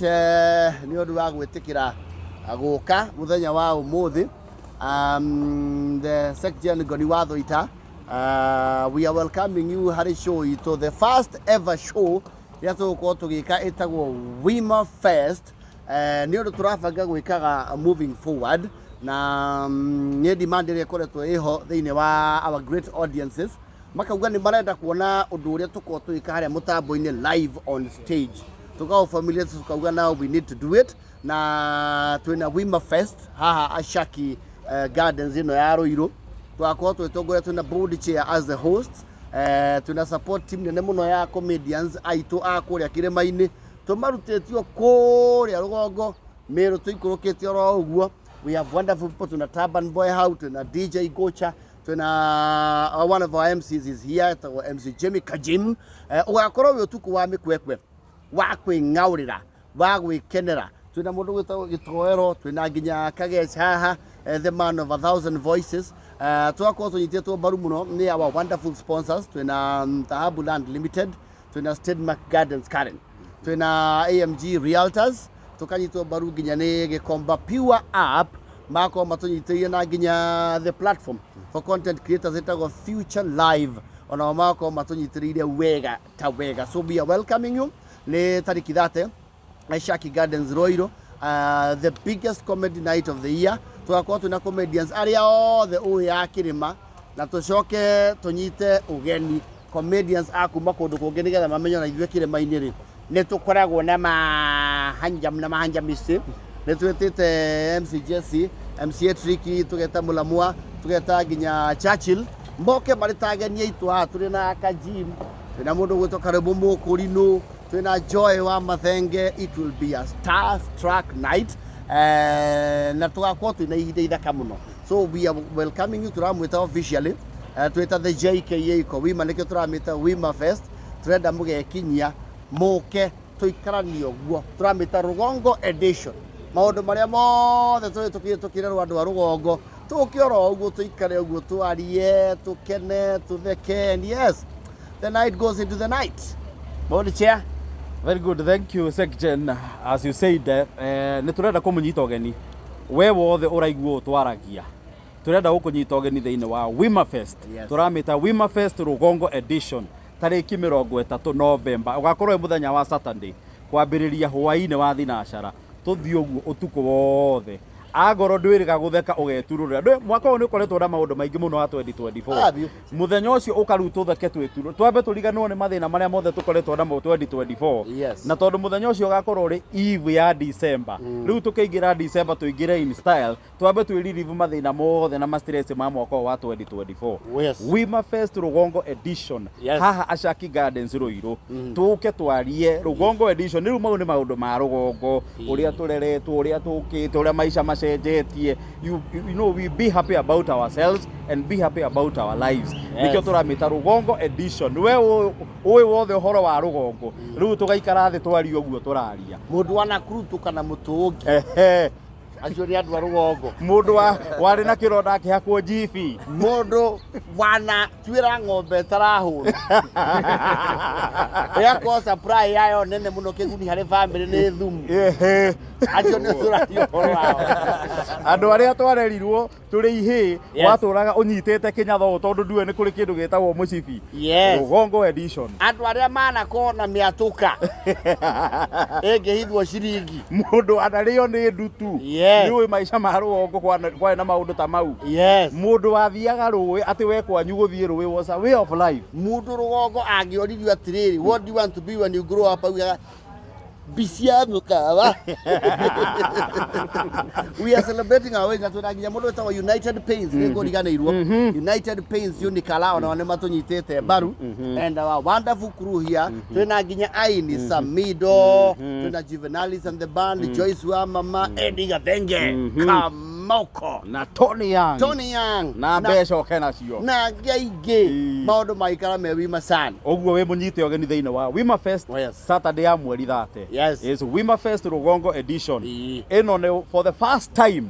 Ni undu wa gwitikira guka muthenya wa umuthi the section Ngoni wa thuita we are welcoming you hari show to the first ever show ya tuko tugika itagwo Wima Fest ni undu turabanga gwikaga moving forward na ni demand ire koretwo iho thiini wa our great audiences makauga ni marenda kuona undu uria tuko tuika haria mutambo-ini live on stage tukao familia tukauga now we need to do it na twina Wima Fest haha Ashaki Gardens ino ya Ruiru twako twitongore twina board chair as the host tuna support team nene muno ya comedians aitu akuria kirema-ini tumarutetio kuria rugongo miru tuikurukite oro uguo. We have wonderful people tuna Turban Boy how tuna DJ Gocha tuna one of our MCs is here MC Jimmy Kajim ugakorwo wi utuku wa mikwekwe wa kwingaurira wa gwikenera twina mundu gwitagwo Gitoero twina nginya Kagecha haha the man of 1,000 voices twako tunyitetwo mbaru muno ni our wonderful sponsors twina Dhahabu Land Limited twina Stedmark Gardens Karen twina AMG Realtors tukanyitwo mbaru nginya ni Gikomba Pure App mako matunyitirie na nginya the platform for content creators itagwo Future Live ona mako matunyitirie wega ta wega. So we are welcoming you ni tariki thate Ashaki Gardens Ruiru the biggest comedy night of the year tugakorwo tuna comedians aria othe uya kirima na tucoke tunyite ugeni comedians akuma kundu kungi nigetha mamenyo na ithwe kirima-ini ri ni tukoragwo na mahanjamisi ni twitite MC Jesse MC Tricky tugeta Mulamua tugeta nginya Churchill moke maritagenia itwa turi na Kajim na mundu gwitwo Karibu Mukurinu twina Joy wa Mathenge. It will be a star-struck night na tugakorwo twina ihinda ithaka muno. So we are welcoming you turamwita officially twita the JKA ko Wima nikio turamita Wima Fest turenda mugekinyia muke tuikaranio guo turamita Rugongo edition maundu maria mothe tukire rwandu wa Rugongo tukioro uguo tuikare uguo twarie tukene tutheke and yes the night goes into the night. Board chair. Very good, thank you Section. As you said ni turenda kumunyita ugeni we wothe uraiguo twaragia turenda gukunyita ugeni thiini wa Wima Fest. Turamita Wima Fest Rugongo edition tariki 30 November ugakorwo muthenya wa Saturday kwambiriria hwaini wa thinashara tuthii uguo utuku wothe agoro ndwiriga gutheka ugetururira mwaka ni ukoretwo na maundu maingi muno wa 2024 muthenya ucio ukarutwo theke twituru twambe turiganwo ni mathina maria mothe tukoretwo na 2024 na tondu muthenya ucio ugakorwo ri eve ya December riu tukiingira December tuingire in style twambe twiririvu mathina mothe na stress ma mwaka wa 2024 Wima Fest Rugongo edition haha Ashaki Gardens Ruiru tuke twarie Rugongo edition riu mau ni maundu ma Rugongo uria tureretwo uria tukite uria maisha you know we be happy about ourselves and be happy about our lives. Nikio turamita Rugongo edition we uwe wothe horo wa Rugongo riu tugaikara thi twario guo turaria mundu wana krutu kana mutungi acio ni andu a Rugongo mundu wari na kironda akihakwo jibi mundu wana twira ng'ombe tarahura yako supply yayo nene muno kiguni hari family ni thumu acio ni turario horo wao andu aria twarerirwo turi ihi waturaga unyitete kinyatho tondu ndue ni kuri kindu gitagwo mucibi Rugongo edition andu aria mana kona miatuka engehithwo ciringi mundu anario ni ndutu ni maisha ma Rugongo kwa na maundu ta mau mundu wathiaga ruwi ati we kwanyu guthie ruwi was a way of life mundu Rugongo angioririo atiriri what do you want to be when you grow up bisiano kawa we are celebrating our ways na nginya mundu wetagwo United Pains ngo riganirwo United Pains unikala ona ne matunyitete mbaru and our wonderful crew here twina nginya Aini Samido twina Juvenalis and the band Joyce wa mama Ediga Thenge Moko na Tony Young na Besho Kenacio na iigie maundu maikara me Wima sana oguo we munyite ogeni thiini wa Wima Fest Saturday ya mweri 30 is Wima Fest Rugongo edition ino for the first time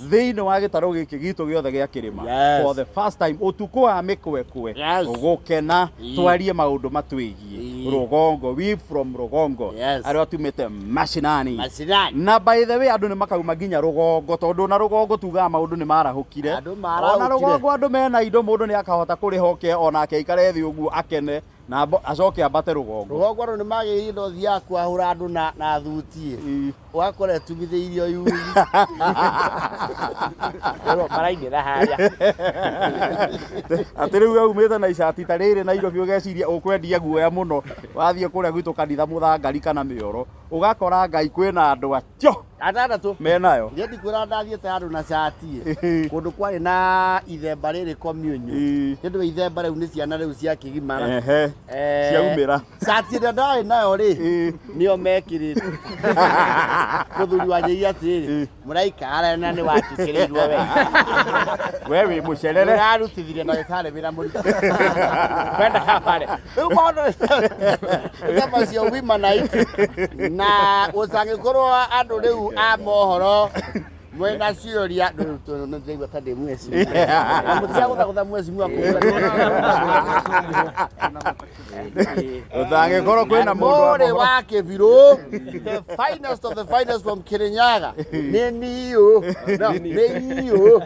thiini wa gitaro giki gitu giothe gia kirima for the first time utuku wa mikwekwe ugukena twarie maundu matwigie Rugongo, we from Rugongo. Yes. Aria tumite mashinani. Mashinani. Na by the way andu ni makauma nginya Rugongo tondu na Rugongo tuga maundu ni marahukire. Ona Rugongo andu mena indo mundu ni akahota kurihoke ona akeikare thi uguo akene na acoke abate Rugongo. Rugongo andu ni magire ndo thia kwahura andu na thuti. Wakore tumitheirio yuri. Maraingira haria. Ati riu umite na icati ta riri na indo biogeciria ukwendia guoya muno wathie kuria gwitu kanitha muthangari kana mioro ugakora Ngai kwina andu atio atandatu menayo ngendi kwira ndathiete andu na cati kundu kwari na ithemba riri communion ndu ithemba riu ni ciana riu cia kigimara ciaumira cati ria ndari nayo ri nio mekirite muthuri wanjei atiri muraikara na ni watukirirwo we wi mucerere arutithirie na gikare wira muri kwenda hapare riu maundu kama cio wima night na usangikorwo andu riu a mohoro mwena ciuria ndigwa tande mwezi na mutiago gutha mwezi mwako utangikorwo kwina mundu wa Kibiru the finest of the finest from Kirinyaga ni niyo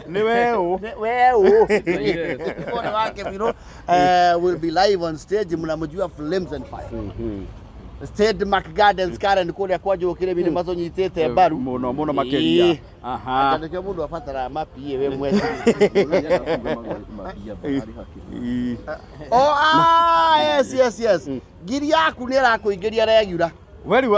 ni weu mundu wa Kibiru will be live on stage mnamjua Flames and Fire State Mark Gardens Karen kuria kwaje kire bini mazonyitete baru muno makeria aha ndike mundu afatara mapie we mwezi yes giri yaku ni rakuingiria regular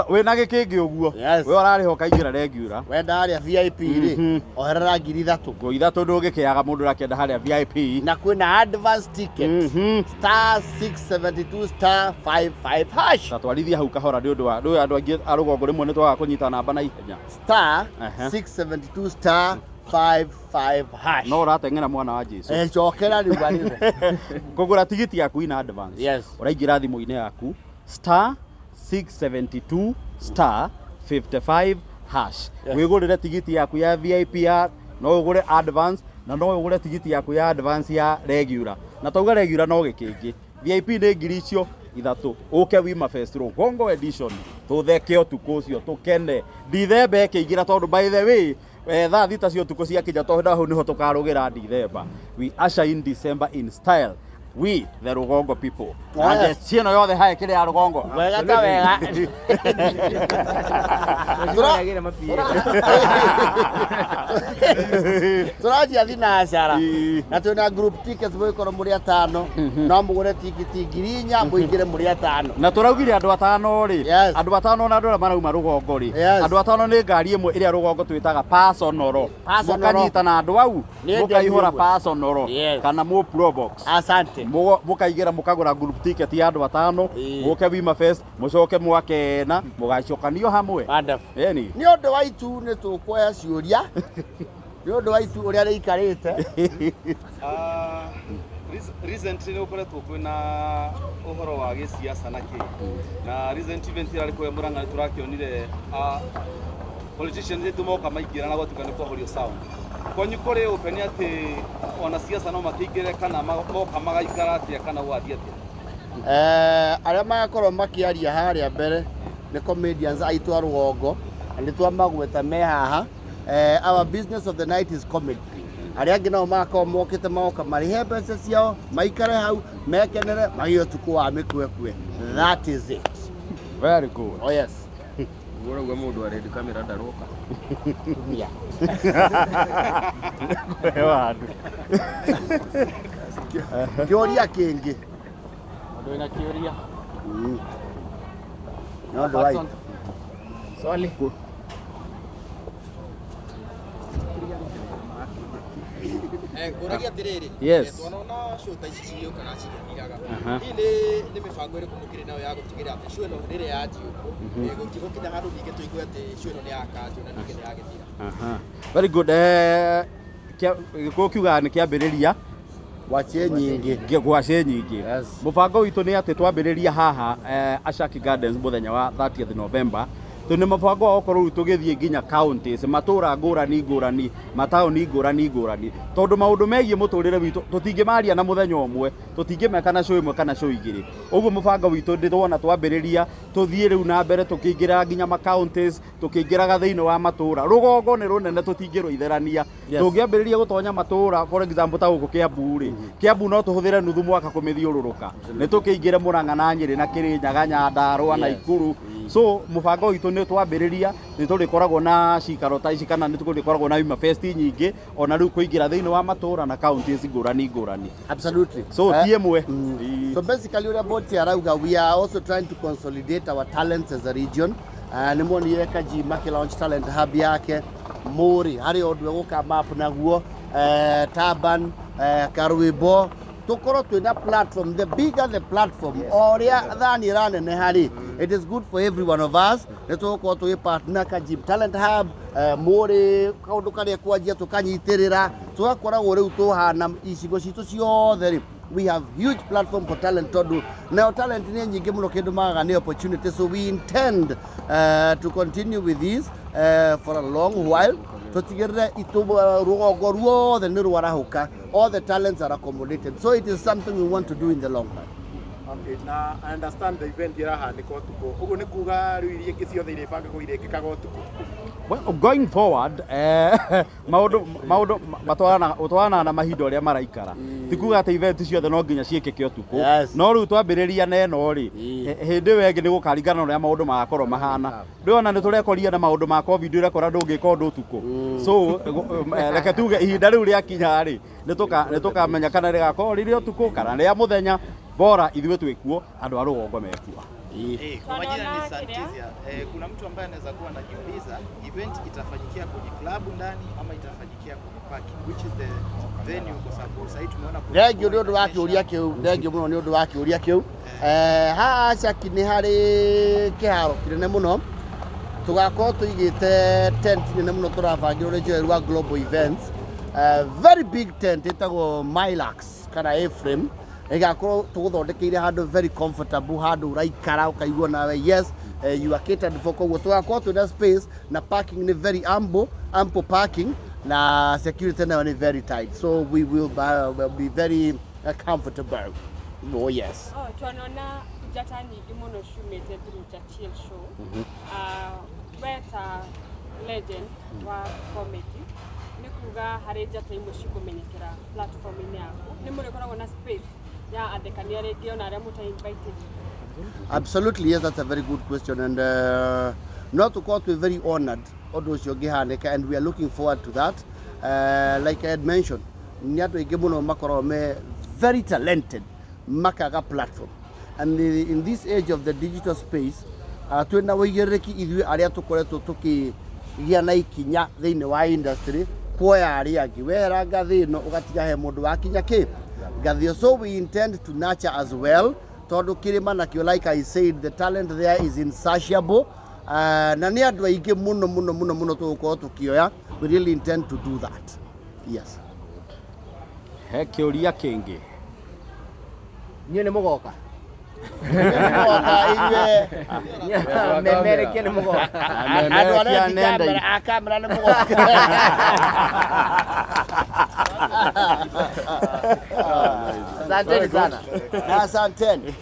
we na gikingi uguo we urariho kaingira regular we ndaria VIP ri oherera ngiri 3 ngo ithatu ndugikiaga mundu rakenda haria VIP na kwina advance ticket star 672 star 55 hash tatwarithia hau kahora ni undu wa andu angi a Rugongo rimwe ni twaga kunyita namba na ihenya star 672 star 55 hash no rateng'era mwana wa Jesu chokera riu bari kugura tigiti yaku ina advance yes uraingira thimu-ini yaku star 672 star 55 hash wigurire tigiti yaku ya VIP ya no ugure advance na no ugure tigiti yaku ya advance ya regular na tauga regular no gikingi VIP ni ngiri icio ithatu uke Wima Fest Rugongo edition tutheke utuku ucio tukene Dithemba ikiingira tondu by the way thaa thita cio tuku cia kinya tondu hau niho tukarugira Dithemba we usher in December in style we the Rugongo people and cieno yothe hae kire ya Rugongo wega ta wega turaji athina ashara na tuna group tickets mwikoro muri atano no mugure tikiti ngirinya muingire muri atano na turaugire andu atano ri andu atano na andu marauma Rugongo ri andu atano ni ngari imwe iria Rugongo twitaga personal mukanyita na andu au mukaihura personal kana mu pro box asante mukaigira mukagura group ticket ya andu atano muke Wima Fest mucoke mwakena mugacokanio hamwe ni undu wa itu ni tukuoya ciuria ni undu wa itu uria riikarite recently ni ukoretwo kwina uhoro wa gisiasa na na recent event ira riko Murang'a turakionire politicians yetu moka maingira na gwatukana kwa horio sound kwanyu kore upeni ati ona siasa no matingire kana moka magaikara atia kana wathi atia aria magakorwo makiaria haria mbere ni comedians aitu a Rugongo ni twamagweta me haha our business of the night is comedy aria angi nao magakorwo mokite magoka marihe mbeca ciao maikare hau mekenere magio tuku wa mikwekwe that is it very good oh yes urauga mundu aredi kamera ndaroka tumia wandu kioria kingi mundu ina kioria no do right swali kuragia tiriri tunaona show ta ici cio kana ciganiraga ni mibango iri kumukire nayo ya gutigira ati show ino riri ya tiu gukinya handu ninge tuigue ati show ino ni yakanjwo na ninge ni yagithira very good kiuga ni kiambiriria wacie nyingi gwacie nyingi mubango witu ni ati twambiriria haha Ashaki Gardens muthenya wa 30th November to nä mabango wa okorwo rä u tå gä thiä nginya counties matå ra ngårani mataåni ngårani tondå maå ndå megiä må tå rä re witå tå tingä maria na må thenya å mwe tå tingä meka na cå ä mwe kana cå igä rä å guo må bango witå ndä wona twambä rä ria tå thiä rä u na mbere tå kä ingä ra nginya counties tå kä ingä raga thä inä wa matå ra rå gongo nä rå nene tå tingä rå itherania tå ngä ambä rä ria gå tonya matå ra for example ta gå kå kä ambu rä kä ambu no tå hå thä re nuthu mwaka kå mä thiå rå rå ka nä tå kä ingä re må ranga na nyä rä na kä rä nyaga nyandarå na ikuru so mubango witå nä twambĩrĩria nĩ tũrĩkoragwo na cikaro ta ici kana nĩ tũrĩkoragwo na Wima Fest nyingĩ ona rĩu kũingĩra thĩinĩ wa matũra na counties ngũrani. Absolutely. So ti ĩmwe. So basically ũrĩa Boti arauga, we are also trying to consolidate our talents as a region. Nĩ monire Kaji launch talent hub yake Mũri harĩ ũndũ gũka map naguo Taban Karwĩbo tukorwo twina platform. The bigger the platform oria thani ranene hari, it is good for every one of us. Nitukorwo twi partner Kaji talent hub Mũri kaundu karia kwanjia tukanyitirira tugakoragwo riu tuhana icigo citu ciothe. We have huge platform for talent tondu now talent ni nyingi muno kindu magaga ni opportunity, so we intend to continue with this for a long while. Tutigirire rugongo ruothe ni rwarahuka, all the talents are accommodated, so it is something we want to do in the long run. Okay, na I understand the event irahanika utuku uguo ni kuga riu iria ingi ciothe iribanga kuirikikaga utuku. Well, going forward, maundu matwarana na mahinda uria maraikara ti kuga ati event ciothe no nginya ciikike utuku no riu twambiriria na eno ri hindi wengi ni gukaringana uria maundu magakorwo mahana ndiona ni turekoria na maundu ma covid urekora ndungika undu utuku so reke tuge ihinda riu ria kinya ri ni tukamenya kana rigakorwo riri utuku kana ria muthenya bora ithuĩ twĩkuo andũ a rũgongo mekuo. Kwa majina ni Santizia. Kuna mtu ambaye anaweza kuwa anajiuliza event itafanyikia kwenye klabu ndani ama itafanyikia kwenye parking, which is the venue, kwa sababu sasa tumeona kuna ndegio nĩ ũndũ wa kĩũria kĩu, ndegio mũno nĩ ũndũ wa kĩũria kĩu. Haha Caki nĩ harĩ kĩharo kĩnene mũno tũgakorwo tũigĩte tent nene mũno tũrabangĩrwo nĩ njĩra rwa global events, very big tent ĩtagwo Milax kana A-frame igakorwo tuguthondekeire handu very comfortable, handu uraikara ukaigua nawe yes you are catered for. Koguo tugakorwo twina space na parking ni very ample parking na security nayo ni very tight, so we will be very comfortable. Oh yes. Oh, tunaona njata nyingi muno shumete through Churchill show. Beta legend wa comedy ni kuga hari njata imwe cikumenyekera platform-inĩ yaku ni mũrĩkoragwo na space ya Athekania rĩngĩ ona arĩa mũta-invited? Absolutely, yes, that's a very good question, and not to quote, we're very honored and we are looking forward to that. Like I had mentioned, very talented makaga platform, and in this age of the digital space twina wĩigĩrĩrĩki ithuĩ arĩa tũkoretwo tũkĩgĩa na ikinya thĩinĩ wa industry kuoya arĩa angĩ wehera ngathĩ ĩno ũgatiga he mũndũ wakinya kĩ ngathĩ. So we intend to nurture as well tondũ kĩrĩma nakĩo, like I said, the talent there is insatiable, na nĩ andũ aingĩ mũno tũgũkorwo tũkĩoya. We really intend to do that. Yes. He kĩũria kĩngĩ niĩ nĩ mũgoka memerekia nĩ mũgoka andũ arĩa a kamera nĩ mũgoka. Asanteni sana. Asanteni.